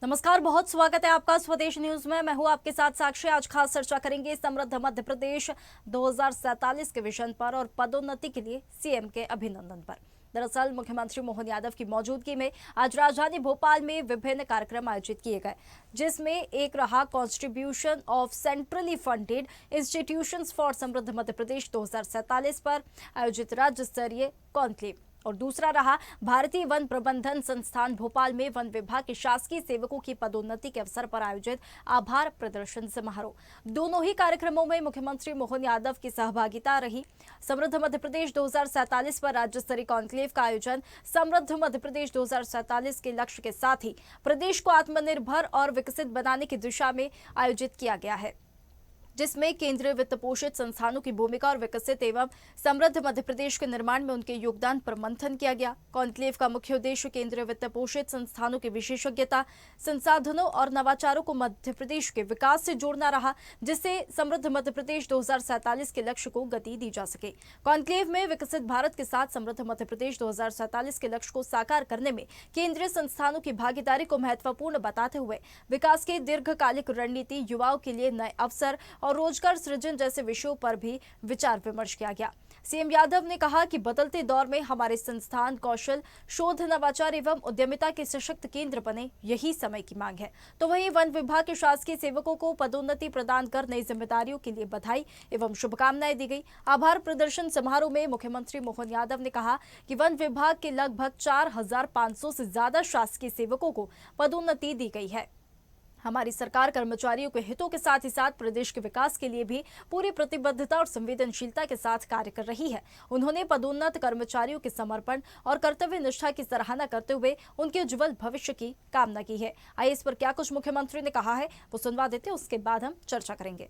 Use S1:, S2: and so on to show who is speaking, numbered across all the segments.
S1: नमस्कार, बहुत स्वागत है आपका स्वदेश न्यूज में। मैं हूं आपके साथ साक्षी। आज खास चर्चा करेंगे समृद्ध मध्य प्रदेश 2047 के विजन पर और पदोन्नति के लिए सीएम के अभिनंदन पर। दरअसल मुख्यमंत्री मोहन यादव की मौजूदगी में आज राजधानी भोपाल में विभिन्न कार्यक्रम आयोजित किए गए, जिसमें एक रहा contribution of centrally funded institutions for समृद्ध मध्य प्रदेश 2047 पर आयोजित राज्य स्तरीय कॉन्क्लेव, और दूसरा रहा भारतीय वन प्रबंधन संस्थान भोपाल में वन विभाग के शासकीय सेवकों की पदोन्नति के अवसर पर आयोजित आभार प्रदर्शन समारोह। दोनों ही कार्यक्रमों में मुख्यमंत्री मोहन यादव की सहभागिता रही। समृद्ध मध्य प्रदेश 2047 पर राज्य स्तरीय कॉन्क्लेव का आयोजन समृद्ध मध्य प्रदेश 2047 के लक्ष्य के साथ ही प्रदेश को आत्मनिर्भर और विकसित बनाने की दिशा में आयोजित किया गया है, जिसमें केंद्रीय वित्त पोषित संस्थानों की भूमिका और विकसित एवं समृद्ध मध्य प्रदेश के निर्माण में उनके योगदान पर मंथन किया गया। कॉन्क्लेव का मुख्य उद्देश्य केंद्रीय वित्त पोषित संस्थानों की विशेषज्ञता, संसाधनों और नवाचारों को मध्य प्रदेश के विकास से जोड़ना रहा, जिससे समृद्ध मध्य प्रदेश 2047 के लक्ष्य को गति दी जा सके। कॉन्क्लेव में विकसित भारत के साथ समृद्ध मध्य प्रदेश 2047 के लक्ष्य को साकार करने में केंद्रीय संस्थानों की भागीदारी को महत्वपूर्ण बताते हुए विकास की दीर्घकालिक रणनीति, युवाओं के लिए नए अवसर और रोजगार सृजन जैसे विषयों पर भी विचार विमर्श किया गया। सीएम यादव ने कहा कि बदलते दौर में हमारे संस्थान कौशल, शोध, नवाचार एवं उद्यमिता के सशक्त केंद्र बने, यही समय की मांग है। तो वहीं वन विभाग के शासकीय सेवकों को पदोन्नति प्रदान कर नई जिम्मेदारियों के लिए बधाई एवं शुभकामनाएं दी गई। आभार प्रदर्शन समारोह में मुख्यमंत्री मोहन यादव ने कहा कि वन विभाग के लगभग 4500 से ज्यादा शासकीय सेवकों को पदोन्नति दी गई है। हमारी सरकार कर्मचारियों के हितों के साथ ही साथ प्रदेश के विकास के लिए भी पूरी प्रतिबद्धता और संवेदनशीलता के साथ कार्य कर रही है। उन्होंने पदोन्नत कर्मचारियों के समर्पण और कर्तव्य निष्ठा की सराहना करते हुए उनके उज्जवल भविष्य की कामना की है। आइए इस पर क्या कुछ मुख्यमंत्री ने कहा है वो सुनवा देते, उसके बाद हम चर्चा करेंगे।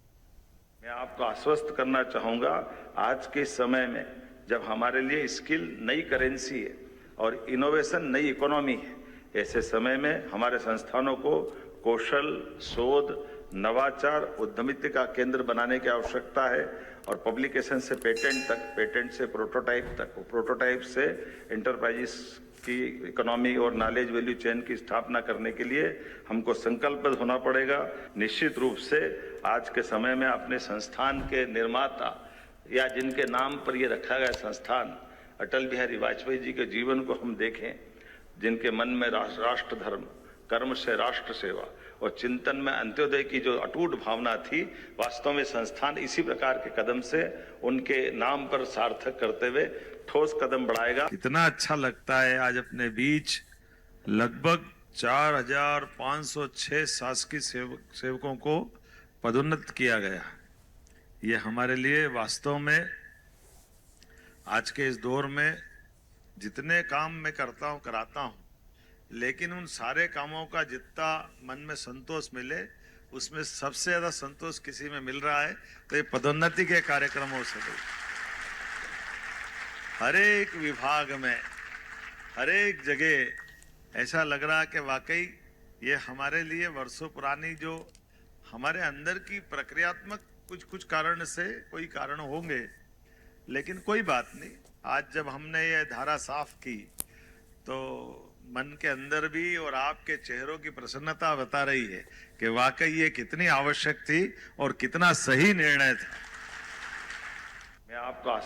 S2: मैं आपको आश्वस्त करना चाहूंगा, आज के समय में जब हमारे लिए स्किल नई करेंसी है और इनोवेशन नई इकोनॉमी है, ऐसे समय में हमारे संस्थानों को कौशल, शोध, नवाचार, उद्यमिता का केंद्र बनाने की आवश्यकता है और पब्लिकेशन से पेटेंट तक, पेटेंट से प्रोटोटाइप तक, प्रोटोटाइप से एंटरप्राइजेस की इकोनॉमी और नॉलेज वैल्यू चेन की स्थापना करने के लिए हमको संकल्पबद्ध होना पड़ेगा। निश्चित रूप से आज के समय में अपने संस्थान के निर्माता या जिनके नाम पर ये रखा गया संस्थान, अटल बिहारी वाजपेयी जी के जीवन को हम देखें, जिनके मन में राष्ट्र धर्म, कर्म से राष्ट्र सेवा और चिंतन में अंत्योदय की जो अटूट भावना थी, वास्तव में संस्थान इसी प्रकार के कदम से उनके नाम पर सार्थक करते हुए ठोस कदम बढ़ाएगा।
S3: इतना अच्छा लगता है आज अपने बीच लगभग 4506 शासकीय सेवकों को पदोन्नत किया गया। ये हमारे लिए वास्तव में आज के इस दौर में जितने काम मैं करता हूँ, कराता हूँ, लेकिन उन सारे कामों का जितना मन में संतोष मिले, उसमें सबसे ज्यादा संतोष किसी में मिल रहा है तो ये पदोन्नति के कार्यक्रमों से। हर एक विभाग में, हर एक जगह ऐसा लग रहा है कि वाकई ये हमारे लिए वर्षों पुरानी जो हमारे अंदर की प्रक्रियात्मक कुछ कारण से कोई कारण होंगे, लेकिन कोई बात नहीं। आज जब हमने ये धारा साफ की तो मन के अंदर भी और आपके चेहरों की प्रसन्नता बता रही है कि वाकई ये कितनी आवश्यक थी और कितना सही निर्णय था।
S2: मैं आपको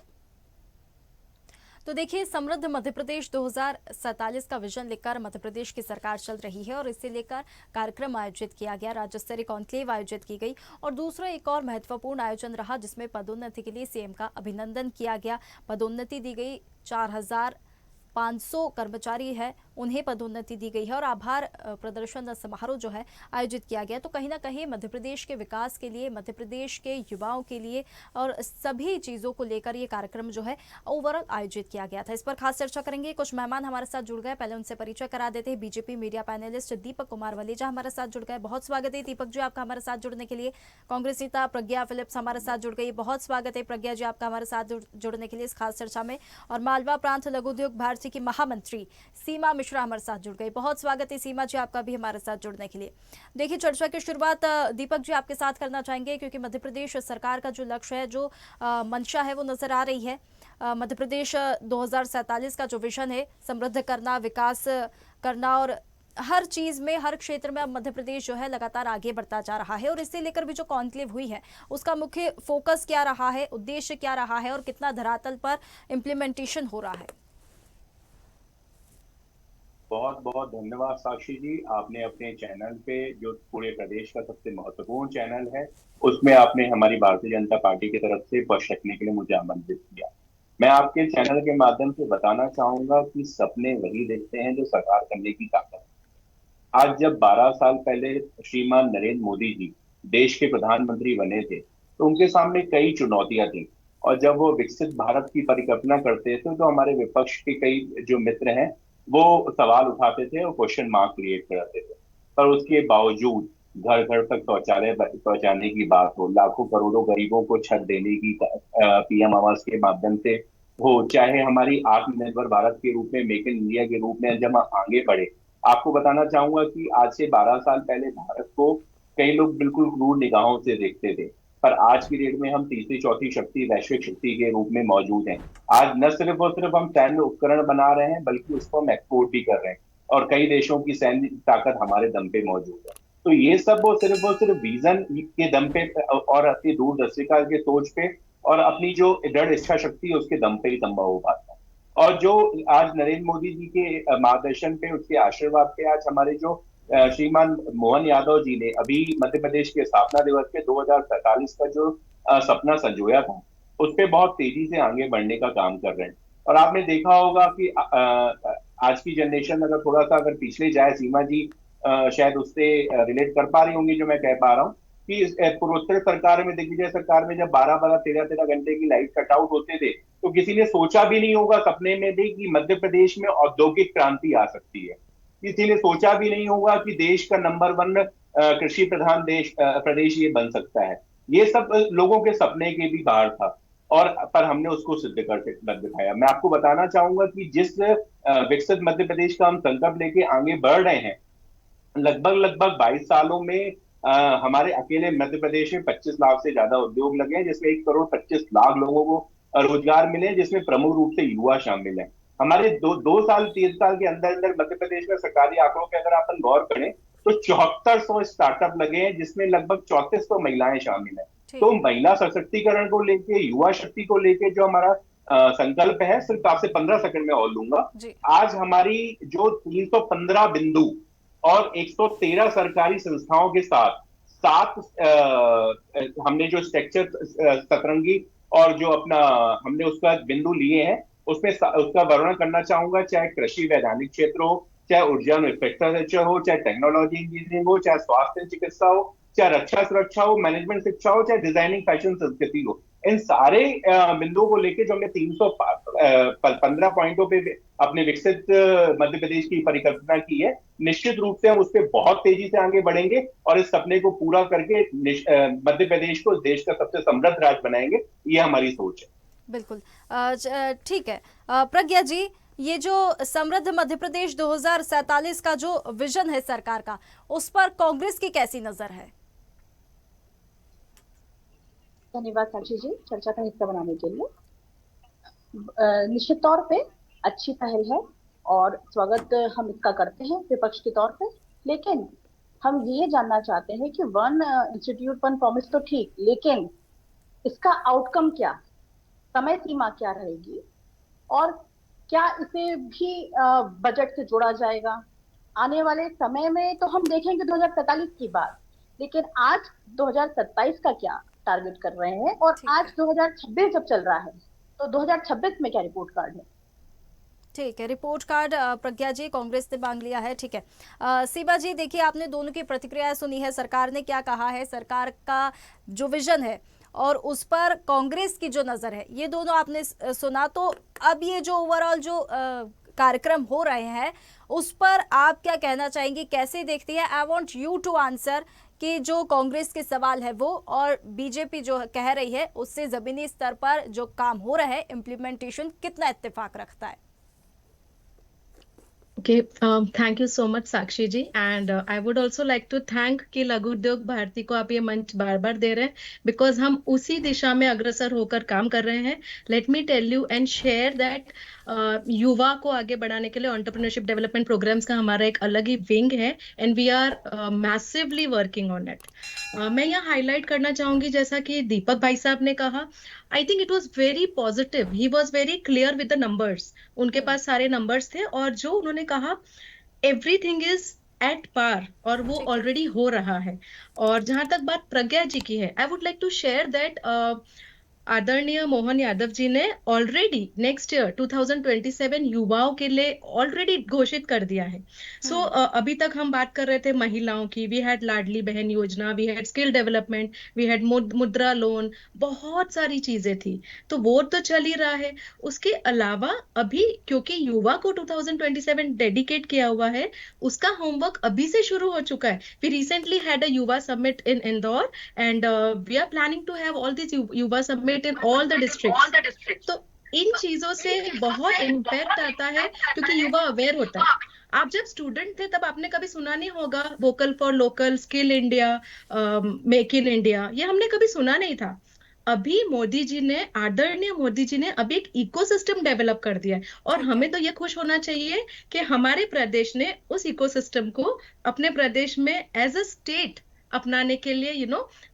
S1: तो देखिए, समृद्ध मध्य प्रदेश 2047 का विजन लेकर मध्य प्रदेश की सरकार चल रही है और इसे लेकर कार्यक्रम आयोजित किया गया, राज्य स्तरीय कॉन्क्लेव आयोजित की गई और दूसरा एक और महत्वपूर्ण आयोजन रहा जिसमें पदोन्नति के लिए सीएम का अभिनंदन किया गया। पदोन्नति दी गई, 4500 कर्मचारी है उन्हें पदोन्नति दी गई है और आभार प्रदर्शन समारोह जो है आयोजित किया गया। तो कहीं ना कहीं मध्य प्रदेश के विकास के लिए, मध्य प्रदेश के युवाओं के लिए और सभी चीज़ों को लेकर ये कार्यक्रम जो है ओवरऑल आयोजित किया गया था। इस पर खास चर्चा करेंगे। कुछ मेहमान हमारे साथ जुड़ गए, पहले उनसे परिचय करा देते हैं। BJP media panelist Deepak Kumar Valeja हमारे साथ जुड़ गए, बहुत स्वागत है दीपक जी आपका हमारे साथ जुड़ने के लिए। कांग्रेस नेता प्रज्ञा फिलिप्स हमारे साथ जुड़ गई, बहुत स्वागत है प्रज्ञा जी आपका हमारे साथ जुड़ने के लिए इस खास चर्चा में। और मालवा प्रांत लघु उद्योग भारती की महामंत्री सीमा मिश्रा हमारे साथ जुड़ गई, बहुत स्वागत है सीमा जी आपका भी हमारे साथ जुड़ने के लिए। देखिए, चर्चा की शुरुआत दीपक जी आपके साथ करना चाहेंगे, क्योंकि मध्य प्रदेश सरकार का जो लक्ष्य है, जो मंशा है वो नजर आ रही है। मध्य प्रदेश 2047 का जो विजन है, समृद्ध करना, विकास करना और हर चीज में, हर क्षेत्र में अब मध्य प्रदेश जो है लगातार आगे बढ़ता जा रहा है, और इसे लेकर भी जो कॉन्क्लेव हुई है उसका मुख्य फोकस क्या रहा है, उद्देश्य क्या रहा है और कितना धरातल पर इम्प्लीमेंटेशन हो रहा है?
S4: बहुत बहुत धन्यवाद साक्षी जी। आपने अपने चैनल पे, जो पूरे प्रदेश का सबसे महत्वपूर्ण चैनल है, उसमें आपने हमारी भारतीय जनता पार्टी की तरफ से पक्ष रखने के लिए मुझे आमंत्रित किया। मैं आपके चैनल के माध्यम से बताना चाहूंगा कि सपने वही देखते हैं जो साकार करने की ताकत है। आज जब 12 साल पहले श्रीमान नरेंद्र मोदी जी देश के प्रधानमंत्री बने थे, तो उनके सामने कई चुनौतियां थी। और जब वो विकसित भारत की परिकल्पना करते थे, तो हमारे विपक्ष के कई जो मित्र हैं, वो सवाल उठाते थे और क्वेश्चन मार्क क्रिएट कराते थे। पर उसके बावजूद घर घर तक शौचालय पहुंचाने की बात हो, लाखों करोड़ों गरीबों को छत देने की पीएम आवास के माध्यम से हो, चाहे हमारी आत्मनिर्भर भारत के रूप में, मेक इन इंडिया के रूप में जब हम आगे बढ़े। आपको बताना चाहूंगा कि आज से 12 साल पहले भारत को कई लोग बिल्कुल क्रूर निगाहों से देखते थे, पर आज की डेट में हम तीसरी चौथी शक्ति, वैश्विक शक्ति के रूप में मौजूद हैं। आज न सिर्फ और सिर्फ हम सैन्य उपकरण बना रहे हैं, बल्कि उसको हम एक्सपोर्ट भी कर रहे हैं, और कई देशों की सैन्य ताकत हमारे दम पे मौजूद है। तो ये सब वो सिर्फ विजन के दम पे और अपनी दूरदर्शिता के सोच पे और अपनी जो दृढ़ इच्छा शक्ति है, उसके दम पे ही संभव हो पाता है। और जो आज नरेंद्र मोदी जी के मार्गदर्शन पे, उसके आशीर्वाद पे, आज हमारे जो श्रीमान मोहन यादव जी ने अभी मध्य प्रदेश के स्थापना दिवस के 2047 का जो सपना संजोया था, उस पे बहुत तेजी से आगे बढ़ने का काम कर रहे हैं। और आपने देखा होगा कि आज की जनरेशन अगर थोड़ा सा अगर पिछले जाए, सीमा जी शायद उससे रिलेट कर पा रही होंगी जो मैं कह पा रहा हूँ, कि पूर्वोत्तर सरकार में, दिग्विजय सरकार में जब 12-12, 13-13 घंटे की लाइट कटआउट होते थे, तो किसी ने सोचा भी नहीं होगा सपने में भी कि मध्य प्रदेश में औद्योगिक क्रांति आ सकती है। किसी ने सोचा भी नहीं होगा कि देश का नंबर 1 कृषि प्रधान प्रदेश ये बन सकता है। ये सब लोगों के सपने के भी बाहर था, और पर हमने उसको सिद्ध कर दिखाया। मैं आपको बताना चाहूंगा कि जिस विकसित मध्य प्रदेश का हम संकल्प लेके आगे बढ़ रहे हैं, लगभग 22 सालों में हमारे अकेले मध्य प्रदेश में 25 लाख से ज्यादा उद्योग लगे हैं, जिसमें 1 करोड़ 25 लाख लोगों को रोजगार मिले, जिसमें प्रमुख रूप से युवा शामिल है। हमारे 2 साल 3 साल के अंदर अंदर मध्य प्रदेश में सरकारी आंकड़ों पे अगर अपन गौर करें, तो 7400 स्टार्टअप लगे हैं, जिसमें लगभग 3400 महिलाएं शामिल है। तो महिला सशक्तिकरण को लेके, युवा शक्ति को लेके जो हमारा संकल्प है, सिर्फ आपसे 15 सेकंड में और लूंगा। आज हमारी जो 315 बिंदु और 113 सरकारी संस्थाओं के साथ 7 हमने जो स्ट्रक्चर सतरंगी और जो अपना हमने उसका बिंदु लिए हैं, उसमें उसका वर्णन करना चाहूंगा। चाहे कृषि वैधानिक क्षेत्र हो, चाहे ऊर्जा इंफ्रास्ट्रक्चर हो, चाहे टेक्नोलॉजी इंजीनियरिंग हो, चाहे स्वास्थ्य चिकित्सा हो, चाहे रक्षा सुरक्षा हो, मैनेजमेंट शिक्षा हो, चाहे डिजाइनिंग फैशन संस्कृति हो, इन सारे बिंदुओं को लेकर जो हमने 315 पॉइंटों पे अपने विकसित मध्य प्रदेश की परिकल्पना की है, निश्चित रूप से हम उस पर बहुत तेजी से आगे बढ़ेंगे और इस सपने को पूरा करके मध्य प्रदेश को देश का सबसे समृद्ध राज्य बनाएंगे। ये हमारी सोच है।
S1: बिल्कुल, ठीक है। प्रज्ञा जी, ये जो समृद्ध मध्य प्रदेश 2047 का जो विजन है सरकार का, उस पर कांग्रेस की कैसी नजर है?
S5: धन्यवाद साक्षी जी चर्चा का हिस्सा बनाने के लिए। निश्चित तौर पे अच्छी पहल है और स्वागत हम इसका करते हैं विपक्ष के तौर पे, लेकिन हम ये जानना चाहते हैं कि 1 इंस्टीट्यूट 1 प्रॉमिस तो ठीक, लेकिन इसका आउटकम क्या, समय सीमा क्या रहेगी, और क्या इसे भी बजट से जोड़ा जाएगा? आने वाले समय में तो हम देखेंगे 2047 की बात, लेकिन आज 2027 का क्या टारगेट कर रहे हैं, और आज 2026 जब चल रहा है तो 2026 में क्या रिपोर्ट कार्ड है?
S1: ठीक है, रिपोर्ट कार्ड प्रज्ञा जी कांग्रेस ने मांग लिया है। ठीक है, सीमा जी, देखिए आपने दोनों की प्रतिक्रिया सुनी है, सरकार ने क्या कहा है, सरकार का जो विजन है और उस पर कांग्रेस की जो नजर है, ये दोनों आपने सुना। तो अब ये जो ओवरऑल जो कार्यक्रम हो रहे हैं, उस पर आप क्या कहना चाहेंगे, कैसे देखती है? I want you to answer कि जो कांग्रेस के सवाल है वो, और बीजेपी जो कह रही है, उससे जमीनी स्तर पर जो काम हो रहा है इम्प्लीमेंटेशन कितना इत्तेफाक रखता है?
S6: Okay, thank you so much, Sakshi ji. And I would also like to thank कि लघु उद्योग भारती को आप ये मंच बार बार दे रहे हैं, बिकॉज हम उसी दिशा में अग्रसर होकर काम कर रहे हैं. Let me tell you and share that युवा को आगे बढ़ाने के लिए एंटरप्रेन्योरशिप डेवलपमेंट प्रोग्राम्स का हमारा एक अलग ही विंग है and we are massively working on it. मैं यहाँ हाईलाइट करना चाहूंगी, जैसा कि दीपक भाई साहब ने कहा, I think it was very positive. He was very clear with the numbers. उनके पास सारे नंबर्स थे और जो उन्होंने कहा एवरीथिंग इज एट पार और वो ऑलरेडी हो रहा है. और जहां तक बात प्रज्ञा जी की है, I would like to share that आदरणीय मोहन यादव जी ने ऑलरेडी नेक्स्ट ईयर 2027 युवाओं के लिए ऑलरेडी घोषित कर दिया है. सो अभी तक हम बात कर रहे थे महिलाओं की. We had Ladli Behna Yojana, we had skill development, we had Mudra loan, बहुत सारी चीजें थी. तो वो तो चल ही रहा है. उसके अलावा अभी क्योंकि युवा को 2027 डेडिकेट किया हुआ है, उसका होमवर्क अभी से शुरू हो चुका है. We recently had a yuva summit in Indore and we are planning to have all this yuva summit in all the districts. तो इन चीजों से बहुत इम्पैक्ट आता है क्योंकि युवा अवेयर होता है. आप जब स्टूडेंट थे तब आपने कभी सुना नहीं होगा vocal for local, skill India, make in India, ये हमने कभी सुना नहीं था. अभी मोदी जी ने, आदरणीय मोदी जी ने अभी एक इकोसिस्टम डेवलप कर दिया है और हमें तो ये खुश होना चाहिए कि हमारे प्रदेश ने उस इकोसिस्टम को अपने प्रदेश में एज अ स्टेट अपनाने के लिए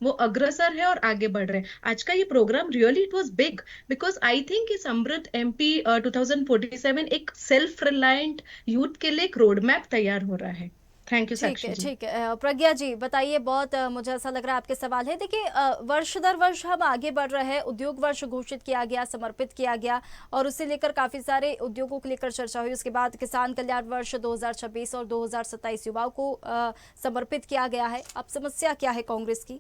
S6: वो अग्रसर है और आगे बढ़ रहे हैं. आज का ये program really it was big because I think कि समृद्ध एमपी 2047 एक सेल्फ रिलायंट यूथ के लिए एक रोड मैप तैयार हो रहा है. थैंक यू साक्षी जी.
S1: ठीक है प्रज्ञा जी बताइए. बहुत मुझे ऐसा लग रहा है आपके सवाल है. देखिए वर्ष दर वर्ष हम आगे बढ़ रहे हैं. उद्योग वर्ष घोषित किया गया, समर्पित किया गया और उससे लेकर काफ़ी सारे उद्योगों को लेकर चर्चा हुई. उसके बाद किसान कल्याण वर्ष 2026 और 2027 युवाओं को समर्पित किया गया है. अब समस्या क्या है कांग्रेस की?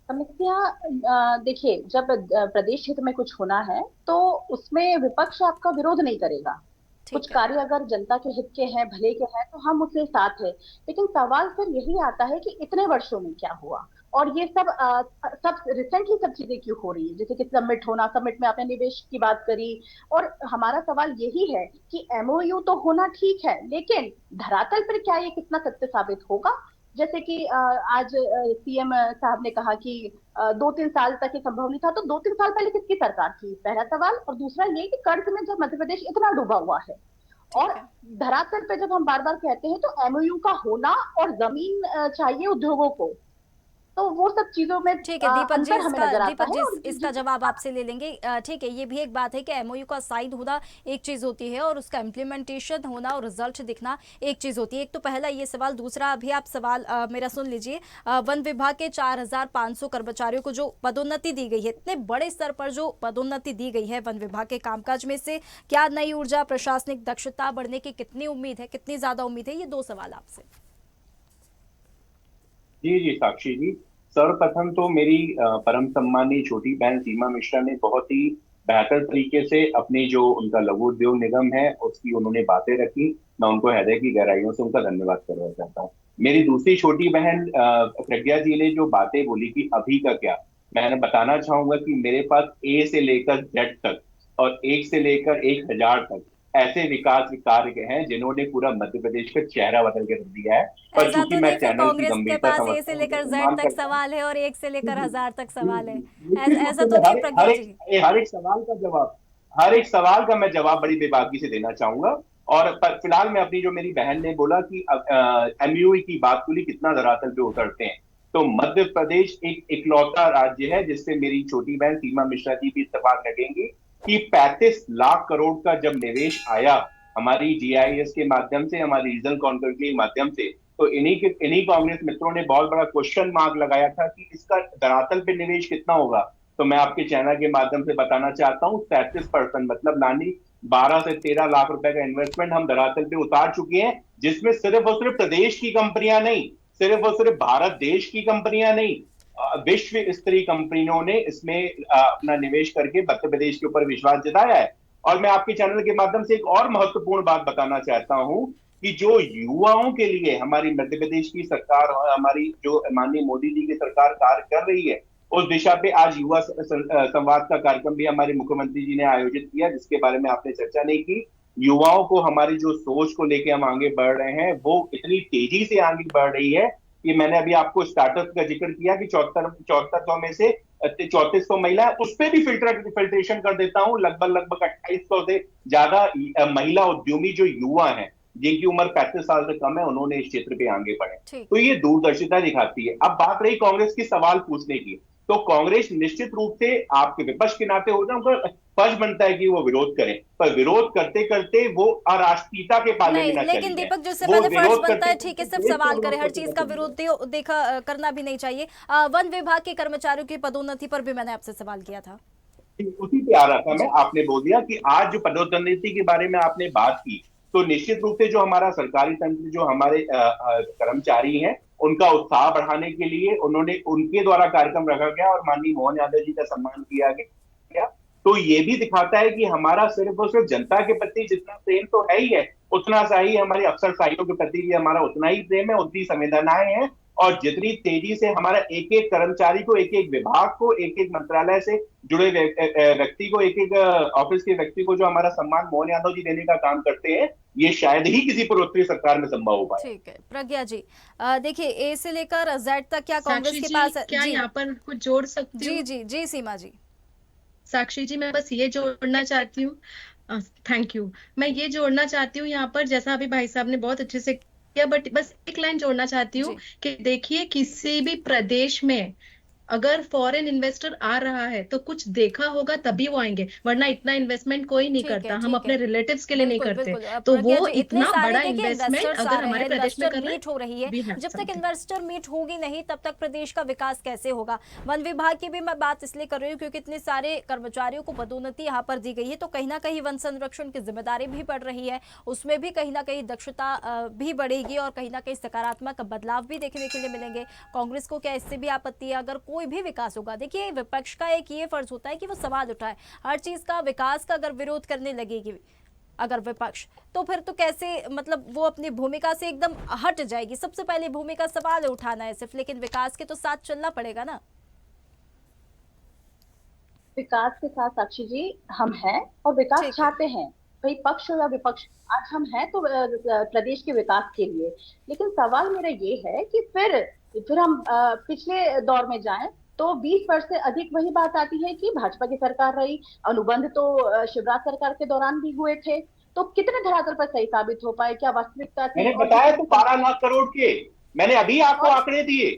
S5: समस्या देखिए, जब प्रदेश हित में कुछ होना है तो उसमें विपक्ष आपका विरोध नहीं करेगा. कुछ कार्य अगर जनता के हित के हैं, भले के हैं, तो हम उसके साथ हैं. लेकिन सवाल फिर यही आता है कि इतने वर्षों में क्या हुआ और ये सब रिसेंटली सब चीजें क्यों हो रही है. जैसे कि समिट होना, समिट में आपने निवेश की बात करी और हमारा सवाल यही है कि एमओयू तो होना ठीक है, लेकिन धरातल पर क्या ये कितना सत्य साबित होगा. जैसे कि आज सीएम साहब ने कहा कि 2-3 साल तक ये संभव नहीं था, तो 2-3 साल पहले किसकी सरकार थी, पहला सवाल. और दूसरा ये कि कर्ज में जब मध्य प्रदेश इतना डूबा हुआ है और धरातल पे जब हम बार बार कहते हैं तो एमओयू का होना और जमीन चाहिए उद्योगों को, तो वो सब चीजों में
S1: ठीक है दीपक जी, इसका
S5: है
S1: जवाब आपसे ले लेंगे. ठीक है, ये भी एक बात है कि एमओयू का साइन होना एक चीज होती है और उसका इम्प्लीमेंटेशन होना और रिजल्ट दिखना एक चीज होती है. एक तो पहला ये सवाल. दूसरा अभी आप सवाल मेरा सुन लीजिए. वन विभाग के 4500 कर्मचारियों को जो पदोन्नति दी गई है, इतने बड़े स्तर पर जो पदोन्नति दी गई है वन विभाग के कामकाज में से क्या नई ऊर्जा, प्रशासनिक दक्षता बढ़ने की कितनी उम्मीद है, कितनी ज्यादा उम्मीद है? ये दो सवाल आपसे.
S4: जी साक्षी जी, सर्वप्रथम तो मेरी परम सम्मानी छोटी बहन सीमा मिश्रा ने बहुत ही बेहतर तरीके से अपनी जो उनका लघु उद्योग निगम है उसकी उन्होंने बातें रखी. मैं उनको हृदय की गहराइयों से उनका धन्यवाद करना चाहता हूँ. मेरी दूसरी छोटी बहन प्रज्ञा जी ने जो बातें बोली कि अभी का क्या, मैंने बताना चाहूंगा कि मेरे पास ए से लेकर जेड तक और 1 से लेकर 1000 तक ऐसे विकास कार्य हैं जिन्होंने पूरा मध्य प्रदेश का चेहरा बदल के रख दिया है. पर चूंकि मैं चैनल की गंभीरता
S1: समझता हूं, ए से लेकर जेड तक सवाल है और 1 से लेकर 1000 तक सवाल है. ऐसा तो नहीं प्रज्ञा जी.
S4: हर एक सवाल का मैं जवाब बड़ी बेबाकी से देना चाहूंगा. और फिलहाल मैं अपनी जो मेरी बहन ने बोला कि एमयूई की बात को कितना धरातल पे उतरते हैं, तो मध्य प्रदेश एक इकलौता राज्य है जिससे मेरी छोटी बहन सीमा मिश्रा जी भी इत्तेफाक रखेंगी कि 35 लाख करोड़ का जब निवेश आया हमारी जीआईएस के माध्यम से, हमारी रीजनल कॉन्क्लेव के माध्यम से, तो इन्हीं कांग्रेस मित्रों ने बहुत बड़ा क्वेश्चन मार्क लगाया था कि इसका धरातल पे निवेश कितना होगा. तो मैं आपके चैनल के माध्यम से बताना चाहता हूँ 33%, मतलब नानी 12 से 13 लाख रुपए का इन्वेस्टमेंट हम धरातल पे उतार चुके हैं, जिसमें सिर्फ और सिर्फ प्रदेश की कंपनियां नहीं, सिर्फ और सिर्फ भारत देश की कंपनियां नहीं, विश्व स्तरीय कंपनियों ने इसमें अपना निवेश करके मध्य प्रदेश के ऊपर विश्वास जताया है. और मैं आपके चैनल के माध्यम से एक और महत्वपूर्ण बात बताना चाहता हूं कि जो युवाओं के लिए हमारी मध्य प्रदेश की सरकार और हमारी जो माननीय मोदी जी की सरकार कार्य कर रही है, उस दिशा पे आज युवा संवाद का कार्यक्रम भी हमारे मुख्यमंत्री जी ने आयोजित किया, जिसके बारे में आपने चर्चा नहीं की. युवाओं को हमारी जो सोच को लेके हम आगे बढ़ रहे हैं वो इतनी तेजी से आगे बढ़ रही है कि मैंने अभी आपको स्टार्टअप का जिक्र किया कि 7400 में से 3400 महिला है, उस पर भी फिल्ट्रेशन कर देता हूं। लगभग लगभग 2800 से ज्यादा महिला उद्यमी जो युवा हैं जिनकी उम्र 35 साल से कम है, उन्होंने इस क्षेत्र पे आगे बढ़े।
S1: ठीक।
S4: तो ये दूरदर्शिता दिखाती है। अब बात रही कांग्रेस की सवाल पूछने की, तो कांग्रेस निश्चित रूप से आपके विपक्ष के नाते होता है, उनका फर्ज बनता है कि वो विरोध करें, पर विरोध करते करते वो अराष्ट्रीयता के पाले में
S1: नहीं,
S4: न चली
S1: लेकिन
S4: जाए।
S1: दीपक जैसे
S4: वो
S1: मैंने फर्ज
S4: विरोध
S1: बनता है,
S4: करते
S1: ठीक है,
S4: करते
S1: सिर्फ
S4: देश
S1: सवाल
S4: को
S1: करें, हर
S4: विरोध
S1: चीज का
S4: करते
S1: विरोध देखा करना भी नहीं चाहिए। वन विभाग के कर्मचारियों की पदोन्नति पर भी मैंने आपसे सवाल किया था।
S4: उसी पे आ रहा था मैं।
S1: जी।
S4: आपने बोल दिया कि आज जो पदोन्नति के बारे में आपने बात की, तो निश्चित रूप से जो हमारा सरकारी तंत्र, जो हमारे कर्मचारी हैं, उनका उत्साह बढ़ाने के लिए उन्होंने उनके द्वारा कार्यक्रम रखा गया और माननीय मोहन यादव जी का सम्मान किया गया। तो ये भी दिखाता है कि हमारा सिर्फ और सिर्फ जनता के प्रति जितना प्रेम तो है ही है, उतना सा ही हमारे अफसरशाहियों के प्रति भी हमारा उतना ही प्रेम है, उतनी संवेदनाएं हैं। और जितनी तेजी से हमारा एक एक कर्मचारी को, एक एक विभाग को, एक एक मंत्रालय से जुड़े व्यक्ति को, एक एक ऑफिस के व्यक्ति को जो हमारा सम्मान मोहन यादव जी देने का काम करते हैं, ये शायद ही किसी पूर्वोत्तरी सरकार में संभव हो पाए।
S1: ठीक है प्रज्ञा जी, देखिए ए से लेकर जेड तक क्या कांग्रेस
S6: साक्षी
S1: के
S6: जी,
S1: पास
S6: क्या
S1: जी
S6: यहाँ पर कुछ जोड़ सकती
S1: जी
S6: हूँ?
S1: जी जी सीमा जी।
S6: साक्षी जी, मैं बस ये जोड़ना चाहती हूँ, थैंक यू। मैं ये जोड़ना चाहती हूँ यहाँ पर, जैसा अभी भाई साहब ने बहुत अच्छे से किया, बट बस एक लाइन जोड़ना चाहती हूँ
S1: जी।
S6: कि देखिए, किसी भी प्रदेश में अगर फॉरेन इन्वेस्टर आ रहा है तो कुछ देखा होगा तभी वो आएंगे, वरना इतना इन्वेस्टमेंट कोई नहीं
S1: ठीक
S6: करता।
S1: है,
S6: हम
S1: ठीक
S6: अपने
S1: है,
S6: रिलेटिव्स के लिए नहीं
S1: बिल्कुल
S6: करते,
S1: बिल्कुल।
S6: तो
S1: प्रज्ञा
S6: वो
S1: जी, इतने
S6: इतना
S1: सारे
S6: बड़ा
S1: देखिए
S6: इन्वेस्टमेंट
S1: इन्वेस्टर्स आ
S6: अगर
S1: रहे
S6: हमारे
S1: हैं,
S6: प्रदेश में
S1: इन्वेस्टर
S6: कर रहे
S1: मीट हो रही है,
S6: हैं, वी हैव
S1: जब तक
S6: समथिंग।
S1: इन्वेस्टर मीट होगी नहीं तब तक प्रदेश का विकास कैसे होगा। वन विभाग की भी मैं बात इसलिए कर रही हूँ क्योंकि इतने सारे कर्मचारियों को पदोन्नति यहाँ पर दी गई है, तो कहीं ना कहीं वन संरक्षण की जिम्मेदारी भी बढ़ रही है, उसमें भी कहीं ना कहीं दक्षता भी बढ़ेगी और कहीं ना कहीं सकारात्मक बदलाव भी देखने के लिए मिलेंगे। कांग्रेस को क्या इससे भी आपत्ति है? अगर कोई भी विकास होगा, देखिए विपक्ष का एक ये फर्ज होता है कि वो सवाल उठाए, हर चीज का विकास का अगर विरोध करने लगेगी अगर विपक्ष, तो फिर तो कैसे, मतलब वो अपनी भूमिका से एकदम हट जाएगी। सबसे पहले भूमिका सवाल उठाना है सिर्फ, लेकिन विकास के तो साथ चलना पड़ेगा ना।
S5: विकास के साथ साक्षी जी हम हैं और विकास
S1: ठीक है।
S5: चाहते हैं, भाई पक्ष हो या विपक्ष, आज हम हैं तो प्रदेश के विकास के लिए। लेकिन सवाल मेरा ये है कि फिर हम पिछले दौर में जाएं तो 20 वर्ष से अधिक वही बात आती है कि भाजपा की सरकार रही, अनुबंध तो शिवराज सरकार के दौरान भी हुए थे, तो कितने धरातल पर सही साबित हो पाए, क्या वास्तविकता थी
S4: मैंने
S5: और
S4: बताया तो
S5: कितनी
S4: 12 लाख करोड़ के, मैंने अभी आपको
S5: और,
S4: आंकड़े दिए।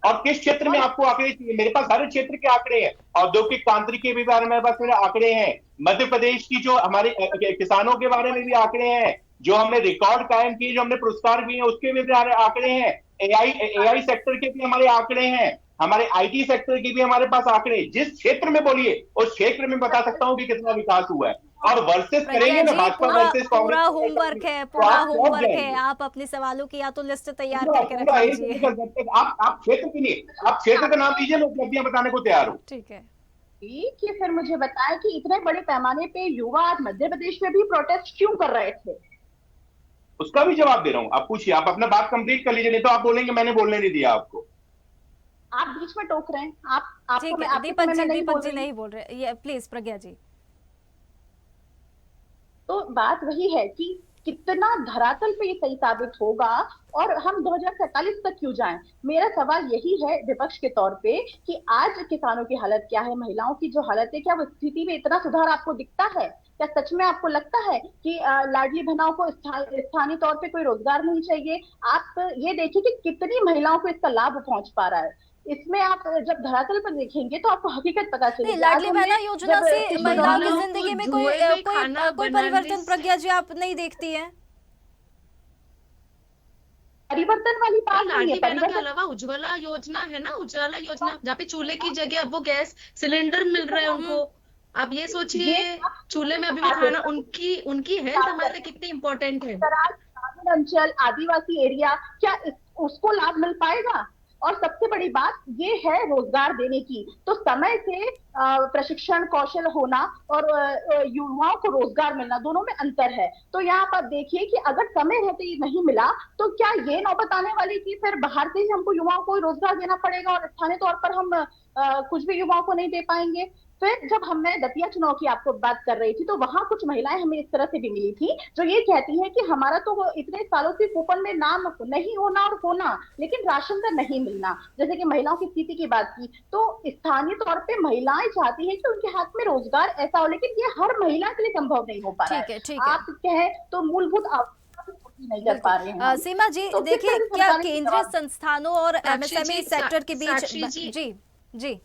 S4: और किस क्षेत्र में
S5: और
S4: आपको आंकड़े चाहिए? मेरे पास हर क्षेत्र के आंकड़े हैं, औद्योगिक तांत्रिक के भी बारे में मेरे पास मेरे आंकड़े हैं, मध्य प्रदेश की जो हमारे किसानों के बारे में भी आंकड़े हैं, जो हमने रिकॉर्ड कायम किए, जो हमने पुरस्कार किए उसके भी आंकड़े हैं, एआई सेक्टर के भी हमारे आंकड़े हैं, हमारे आईटी सेक्टर के भी हमारे पास आंकड़े। जिस क्षेत्र में बोलिए उस क्षेत्र में बता सकता हूँ कि कितना विकास हुआ है। और वर्सेस
S1: प्रज्ञा
S4: करेंगे ना,
S1: जी,
S4: भाजपा
S1: पूरा
S4: वर्सेस
S1: पूरा
S4: कांग्रेस,
S1: होमवर्क है,
S4: तो
S1: पूरा
S4: आप पहुंच
S1: होमवर्क है।
S4: जाएंगे।
S1: आप अपने सवालों की या तो लिस्ट तैयार
S4: पूरा
S1: करके रख
S4: पूरा एक
S1: लीजिए।
S4: तरीका जब तक आप क्षेत्र के लिए, आप क्षेत्र का नाम दीजिए, मैं उपलब्धियां बताने को तैयार हूँ।
S1: ठीक है।
S5: कि फिर मुझे बताया कि इतने बड़े पैमाने पे युवा आज मध्य प्रदेश में भी प्रोटेस्ट क्यों कर रहे थे?
S4: उसका भी जवाब दे रहा हूँ, आप पूछिए, आप अपना बात कंप्लीट कर लीजिए, नहीं तो आप बोलेंगे मैंने बोलने नहीं दिया आपको।
S5: आप बीच में टोक रहे हैं, आपको
S1: ठीक
S5: मैं
S1: है,
S5: आपके समय में नहीं बोल
S1: दीपक जी
S5: रही।
S1: नहीं बोल रहे, ये प्लीज प्रज्ञा जी।
S5: तो बात वही है कि कितना धरातल पे ये सही साबित होगा और हम 2047 तक क्यों जाएं। मेरा सवाल यही है विपक्ष के तौर पे कि आज किसानों की हालत क्या है, महिलाओं की जो हालत है, क्या वो स्थिति में इतना सुधार आपको दिखता है? क्या सच में आपको लगता है कि लाडली बहनों को स्थानीय तौर पे कोई रोजगार नहीं चाहिए? आप ये देखिए कि कितनी महिलाओं को इसका लाभ पहुंच पा रहा है। इसमें आप जब धरातल पर देखेंगे तो आपको हकीकत पता
S1: नहीं,
S5: चलेगी। आज
S1: लाडली
S5: हमने
S1: बहना योजना
S5: जब
S1: से
S5: पिछले
S1: महिलाओं
S5: दौर
S1: की
S5: में
S1: जिंदगी में
S6: धुएं में खाना
S1: कोई
S6: बनाने
S1: परिवर्तन,
S6: से-
S1: प्रज्ञा जी, आप नहीं देखती हैं?
S5: परिवर्तन वाली
S6: अरे
S5: बात नहीं है।
S6: लाडली बहनों के
S5: परिवर्तन
S6: अलावा उज्ज्वला योजना है ना, उज्ज्वला योजना, जहाँ पे चूल्हे की जगह अब वो गैस सिलेंडर मिल रहे हैं उनको। आप ये सोचिए,
S5: ये
S6: चूल्हे में अभी भी खाना, उनकी उनकी हेल्थ हमारे लिए कितनी इंपॉर्टेंट है।
S5: तराई, ग्रामीण अंचल, आदिवासी एरिया, क्या उसको लाभ मिल पाएगा? और सबसे बड़ी बात ये है रोजगार देने की, तो समय से प्रशिक्षण कौशल होना और युवाओं को रोजगार मिलना, दोनों में अंतर है। तो यहाँ पर देखिए कि अगर समय रहते ही नहीं मिला तो क्या ये नौबत आने वाली कि फिर बाहर से ही हमको युवाओं को रोजगार देना पड़ेगा और स्थानीय तौर पर हम कुछ भी युवाओं को नहीं दे पाएंगे? फिर जब हमने दतिया चुनाव की आपको बात कर रही थी, तो वहां कुछ महिलाएं हमें इस तरह से भी मिली थी जो ये कहती है कि हमारा तो इतने सालों से कूपन में नाम नहीं होना और होना, लेकिन राशन का नहीं मिलना। जैसे कि महिलाओं की स्थिति की बात की, तो स्थानीय तौर पे महिलाएं चाहती है कि उनके हाथ में रोजगार ऐसा हो, लेकिन ये हर महिला के लिए संभव नहीं हो पा रहा है।
S1: ठीक है।
S5: आप कहें तो मूलभूत आवश्यकता भी पूरी नहीं कर पा रहे हैं हम।
S1: सीमा जी,
S5: तो किस
S1: देखिए,
S5: तरह से
S1: क्या
S5: सरकार इसके
S1: केंद्रीय
S5: जवाब-
S1: संस्थानों और
S6: साक्षी
S1: एमएसएमई
S6: जी,
S1: सेक्टर के बीच
S6: साक्षी जी,
S1: जी जी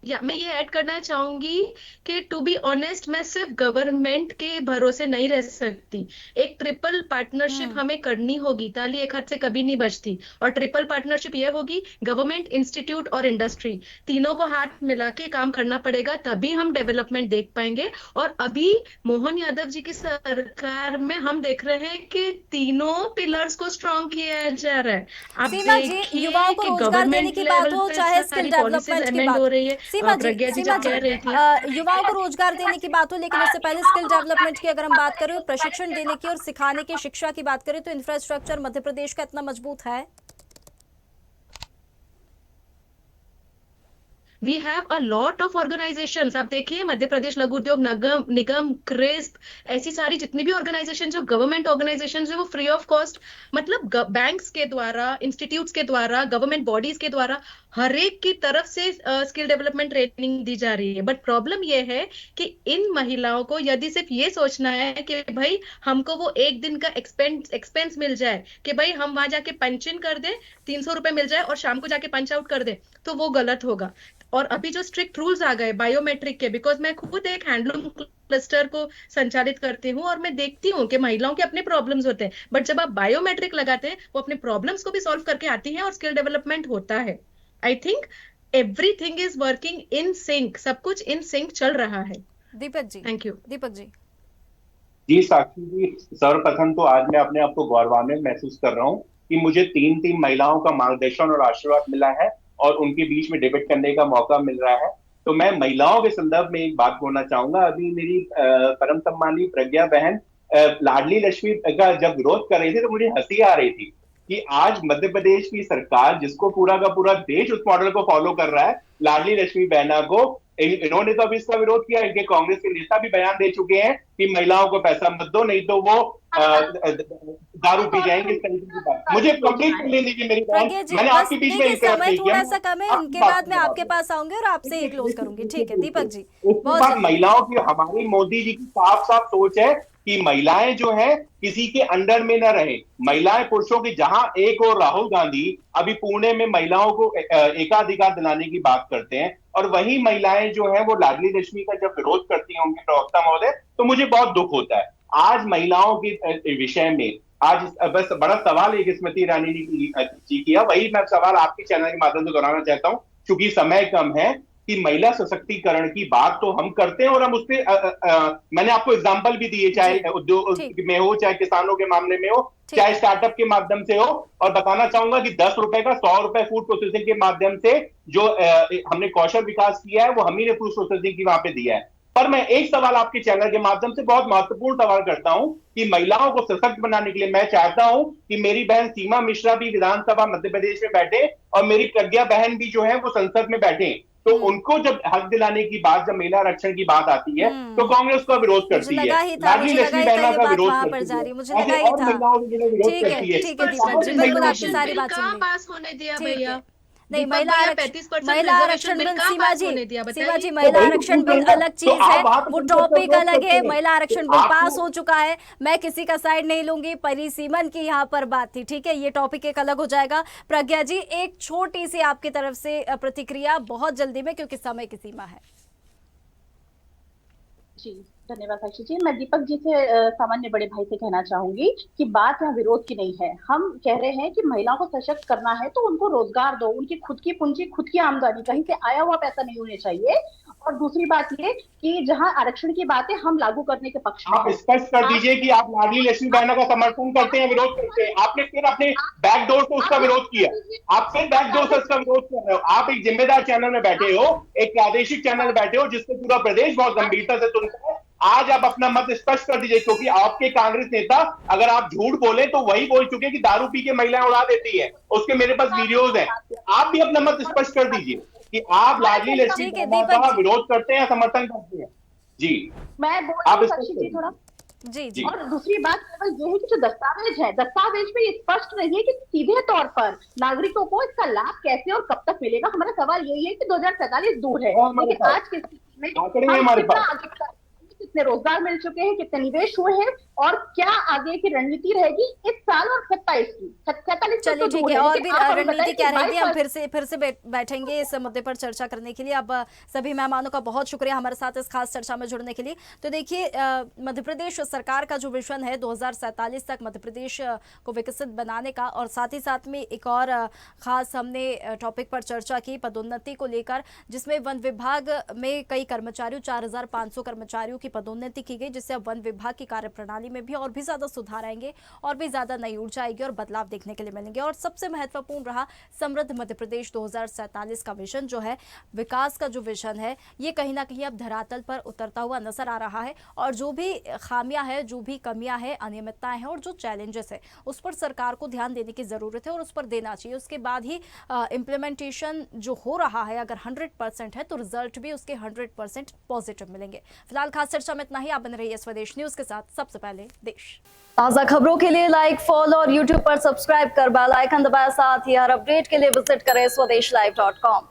S6: या मैं ये ऐड करना चाहूंगी कि टू बी ऑनेस्ट मैं सिर्फ गवर्नमेंट के भरोसे नहीं रह सकती। एक ट्रिपल पार्टनरशिप हमें करनी होगी, ताली एक हाथ से कभी नहीं बचती। और ट्रिपल पार्टनरशिप ये होगी गवर्नमेंट, इंस्टीट्यूट और इंडस्ट्री, तीनों को हाथ मिला के काम करना पड़ेगा, तभी हम डेवलपमेंट देख पाएंगे। और अभी मोहन यादव जी की सरकार में हम देख रहे हैं कि तीनों पिलर्स को स्ट्रॉन्ग किया जा रहा है। आप
S1: सीमा जी,
S6: देखिए
S1: युवाओं को
S6: कि
S1: रोजगार देने
S6: गवर्नमेंट
S1: की बात
S6: लेवल
S1: हो
S6: पे
S1: चाहे
S6: सारी
S1: स्किल
S6: पॉलिसीज
S1: डेवलपमेंट की
S6: अमेंड
S1: बात,
S6: हो रही है। प्रज्ञा जी जब कह रही थी
S1: युवाओं को रोजगार देने की बात हो, लेकिन उससे पहले स्किल डेवलपमेंट की अगर हम बात करें, प्रशिक्षण देने की और सिखाने की, शिक्षा की बात करें, तो इंफ्रास्ट्रक्चर मध्य प्रदेश का इतना मजबूत है?
S6: We have a lot of organisations. आप देखिए मध्य प्रदेश लघु उद्योग निगम क्रिस्प, ऐसी सारी जितनी भी ऑर्गेनाइजेशन जो गवर्नमेंट ऑर्गेनाइजेशन है वो फ्री ऑफ कॉस्ट, मतलब बैंक्स के द्वारा, इंस्टीट्यूट्स के द्वारा, गवर्नमेंट बॉडीज के द्वारा हर एक की तरफ से स्किल डेवलपमेंट ट्रेनिंग दी जा रही है। बट प्रॉब्लम ये है कि इन महिलाओं को यदि सिर्फ ये सोचना है कि भाई हमको वो एक दिन का एक्सपेंस मिल जाए, कि भाई हम वहां जाके पंच इन कर दे, 300 रुपए मिल जाए और शाम को जाके पंच आउट कर दे, तो वो गलत होगा। और अभी जो स्ट्रिक्ट रूल्स आ गए बायोमेट्रिक के, बिकॉज मैं खुद एक हैंडलूम क्लस्टर को संचालित करती हूँ और मैं देखती हूँ कि महिलाओं के अपने प्रॉब्लम्स होते हैं, बट जब आप बायोमेट्रिक लगाते हैं वो अपने प्रॉब्लम्स को भी सॉल्व करके आती है और स्किल डेवलपमेंट होता है। I think everything is working in sync, सब कुछ इन सिंक चल रहा है।
S1: Deepak ji,
S6: thank you.
S1: दीपक जी।
S4: जी साक्षी जी, सर्वप्रथम तो आज मैं अपने आप को गौरवान्वित महसूस कर रहा हूँ कि मुझे तीन महिलाओं का मार्गदर्शन और आशीर्वाद मिला है और उनके बीच में डिबेट करने का मौका मिल रहा है। तो मैं महिलाओं के संदर्भ में एक बात बोलना चाहूंगा। अभी मेरी परम सम्मानी प्रज्ञा बहन लाडली लक्ष्मी का जब विरोध कर रही थी तो मुझे हंसी आ रही थी कि आज मध्य प्रदेश की सरकार, जिसको पूरा का पूरा देश उस मॉडल को फॉलो कर रहा है, लाडली लक्ष्मी बहना को, इन्होंने तो अभी इसका विरोध किया। इनके कांग्रेस के नेता भी बयान दे चुके हैं कि महिलाओं को पैसा मत दो, नहीं तो वो दारू पी जाएंगे। इस तरीके की बात मुझे कंप्लीट कर लेने की मेरी बात, मैंने आपके बीच में इंटरप्ट
S1: समय
S4: नहीं किया।
S1: थोड़ा सा कम है, इनके बाद मैं आपके पास आऊंगी और आपसे ही क्लोज करूंगी। ठीक है दीपक जी,
S4: उसके
S1: बहुत
S4: बाद
S1: जल्दी।
S4: महिलाओं की, हमारी मोदी जी की साफ साफ सोच है कि महिलाएं जो हैं किसी के अंडर में न रहे। महिलाएं पुरुषों की, जहां एक और राहुल गांधी अभी पुणे में महिलाओं को एकाधिकार दिलाने की बात करते हैं, और वही महिलाएं जो हैं वो लाडली लक्ष्मी का जब विरोध करती हैं उनके प्रवक्ता महोदय, तो मुझे बहुत दुख होता है। आज महिलाओं के विषय में आज बस बड़ा सवाल एक स्मृति ईरानी जी किया, वही मैं सवाल आपके चैनल के माध्यम से दोहराना चाहता हूं, क्योंकि समय कम है, कि महिला सशक्तिकरण की बात तो हम करते हैं और हम उसपे मैंने आपको एग्जांपल भी दिए, चाहे उद्योग में हो, चाहे किसानों के मामले में हो, चाहे स्टार्टअप के माध्यम से हो। और बताना चाहूंगा कि 10 रुपए का 100 रुपए फूड प्रोसेसिंग के माध्यम से जो हमने कौशल विकास किया है वो हम ही ने फूड प्रोसेसिंग की वहां पे दिया है। पर मैं एक सवाल आपके चैनल के माध्यम से बहुत महत्वपूर्ण सवाल करता हूं कि महिलाओं को सशक्त बनाने के लिए मैं चाहता हूं कि मेरी बहन सीमा मिश्रा भी विधानसभा मध्य प्रदेश में बैठे और मेरी प्रज्ञा बहन भी जो है वो संसद में बैठे। तो उनको जब हक दिलाने की बात, जब महिला आरक्षण की बात आती है तो कांग्रेस का विरोध करती है, लाडली लक्ष्मी बहना का विरोध करती है, ऐसे और महिलाओं के लिए विरोध करती है।
S1: ठीक है दीपक जी, बिल्कुल आपकी सारी बात सुन ली।
S6: पास होने दिया भैया,
S1: नहीं, महिला आरक्षण बिल, सीमा जी,
S6: बताइए।
S1: महिला आरक्षण बिल अलग चीज है, वो टॉपिक अलग है। महिला आरक्षण बिल पास हो चुका है, मैं किसी का साइड नहीं लूंगी। परिसीमन की यहाँ पर बात थी, ठीक है, ये टॉपिक एक अलग हो जाएगा। प्रज्ञा जी, एक छोटी सी आपकी तरफ से प्रतिक्रिया बहुत जल्दी में, क्योंकि समय की सीमा है।
S5: जी धन्यवाद साक्षी जी। मैं दीपक जी से सामान्य बड़े भाई से कहना चाहूंगी कि बात यहाँ विरोध की नहीं है। हम कह रहे हैं कि महिलाओं को सशक्त करना है तो उनको रोजगार दो, उनकी खुद की पूंजी, खुद की आमदनी, कहीं से आया हुआ पैसा नहीं होने चाहिए। और दूसरी बात ये कि जहां आरक्षण की बात है, हम लागू करने के पक्ष में।
S4: आप स्पष्ट कर दीजिए कि आप लाडली लक्ष्मी बहना का समर्थन करते हैं, विरोध करते हैं। आपने फिर अपने बैकडोर से उसका विरोध किया, आप फिर बैकडोर से उसका विरोध कर रहे हो। आप एक जिम्मेदार चैनल में बैठे हो, एक प्रादेशिक चैनल में बैठे हो जिसको पूरा प्रदेश बहुत गंभीरता से सुनता है। आज आप अपना मत स्पष्ट कर दीजिए, क्योंकि आपके कांग्रेस नेता, अगर आप झूठ बोले तो वही बोल चुके कि दारू पी के महिलाएं उड़ा देती है, उसके मेरे पास वीडियोज हैं। आप भी अपना मत स्पष्ट कर दीजिए। कि आप लाडली लक्ष्मी
S1: ठीक है,
S4: भामा
S1: दीपक
S4: का
S1: जी।
S4: विरोध करते हैं या समर्थन करते हैं? जी
S5: मैं बोल
S4: आप
S5: रही हूँ
S4: इसको
S5: साक्षी जी
S4: कहिए।
S5: थोड़ा।
S1: जी जी
S5: और दूसरी बात केवल ये है कि जो दस्तावेज है, दस्तावेज में ये स्पष्ट नहीं है कि सीधे तौर पर नागरिकों को इसका लाभ कैसे और कब तक मिलेगा। हमारा सवाल यही है कि 2047 दूर है,
S4: वो हमारे
S5: लेकिन
S4: पास
S5: आज की स्थिति में
S4: आंकड़े हैं
S5: हम
S4: हमारे
S5: कितना
S4: पास।
S5: आगे बढ़ सकते हैं, कितने रोजगार मिल चुके हैं, कितने निवेश हुए हैं, और क्या आगे की रणनीति रहेगी इस साल और 27 की। 47 तक
S1: चलिए
S5: तो
S1: ठीक
S5: दूर
S1: है,
S5: है,
S1: और
S5: लेकिन
S1: भी
S5: आप हमें
S1: रणनीति
S5: बताइए
S1: क्या
S5: कि
S1: रहेगी, हम
S5: 22
S1: फिर से बैठेंगे इस मुद्दे पर चर्चा करने के लिए। अब सभी मेहमानों का बहुत शुक्रिया हमारे साथ इस खास चर्चा में जुड़ने के लिए। तो देखिए, मध्य प्रदेश सरकार का जो विजन है 2047 तक मध्य प्रदेश को विकसित बनाने का, और साथ ही साथ में एक और खास हमने टॉपिक पर चर्चा की पदोन्नति को लेकर, जिसमें वन विभाग में कई कर्मचारियों 4500 कर्मचारियों की पदोन्नति की गई, जिससे अब वन विभाग की कार्यप्रणाली में भी और भी ज्यादा सुधार आएंगे और भी ज्यादा नई ऊर्जा आएगी और बदलाव देखने के लिए मिलेंगे। और सबसे महत्वपूर्ण रहा समृद्ध मध्य प्रदेश 2047 का विजन जो है, विकास का जो विजन है, ये कहीं ना कहीं अब धरातल पर उतरता हुआ नजर आ रहा है। और जो भी खामियां हैं, जो भी कमियां हैं, अनियमितताएं हैं और जो चैलेंजेस है, उस पर सरकार को ध्यान देने की जरूरत है और उस पर देना चाहिए। उसके बाद ही इम्प्लीमेंटेशन जो हो रहा है, अगर 100% है तो रिजल्ट भी उसके 100% पॉजिटिव मिलेंगे। फिलहाल खास चर्चा में इतना ही। आप बने रहिए स्वदेश न्यूज के साथ, सबसे पहले देश। ताज़ा खबरों के लिए लाइक, फॉलो और यूट्यूब पर सब्सक्राइब कर बेल आइकन दबाएं। साथ ही हर अपडेट के लिए विजिट करें स्वदेशलाइव.com।